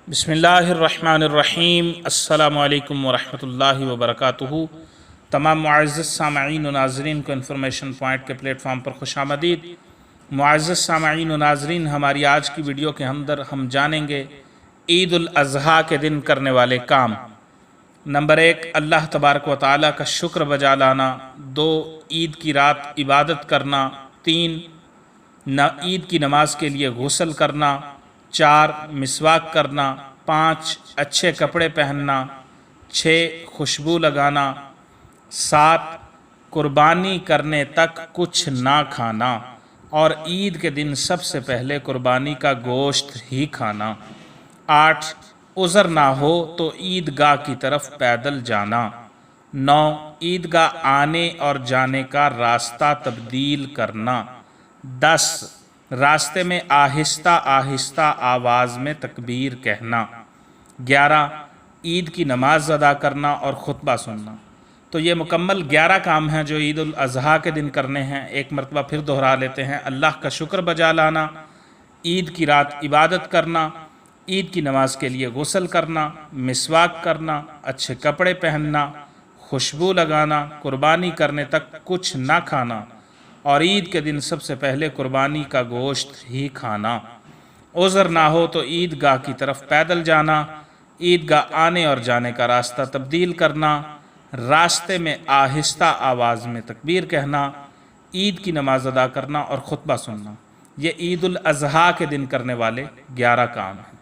बिस्मिल्लाहिर्रहमानिर्रहीम। अस्सलामु अलैकुम वरहमतुल्लाहि वबरकातुहू। तमाम मुअज़्ज़ज़ सामईन व नाज़रीन को इन्फॉर्मेशन पॉइंट के प्लेटफॉर्म पर खुशामदीद। मुअज़्ज़ज़ सामईन व नाज़रीन, हमारी आज की वीडियो के अंदर हम जानेंगे ईद उल अज़हा के दिन करने वाले काम। नंबर 1, अल्लाह तबारक व तआला का शुक्र बजा लाना। 2, ईद की रात इबादत करना। 3, ईद की नमाज के लिए गुस्ल करना। 4, मिसवाक करना। 5, अच्छे कपड़े पहनना। 6, खुशबू लगाना। 7, कुर्बानी करने तक कुछ ना खाना और ईद के दिन सबसे पहले कुर्बानी का गोश्त ही खाना। 8, उज़र ना हो तो ईदगाह की तरफ पैदल जाना। 9, ईदगाह आने और जाने का रास्ता तब्दील करना। 10, रास्ते में आहिस्ता आहिस्ता आवाज़ में तकबीर कहना। 11, ईद की नमाज अदा करना और ख़ुतबा सुनना। तो ये मुकम्मल 11 काम हैं जो ईद उल अज़हा के दिन करने हैं। एक मरतबा फिर दोहरा लेते हैं। अल्लाह का शुक्र बजा लाना, ईद की रात इबादत करना, ईद की नमाज के लिए गुस्ल करना, मिसवाक करना, अच्छे कपड़े पहनना, खुशबू लगाना, कुर्बानी करने तक कुछ ना खाना और ईद के दिन सबसे पहले कुर्बानी का गोश्त ही खाना। उज़र ना हो तो ईदगाह की तरफ पैदल जाना। ईदगाह आने और जाने का रास्ता तब्दील करना। रास्ते में आहिस्ता आवाज़ में तकबीर कहना। ईद की नमाज अदा करना और ख़ुतबा सुनना। ये ईद उल अज़हा के दिन करने वाले 11 काम हैं।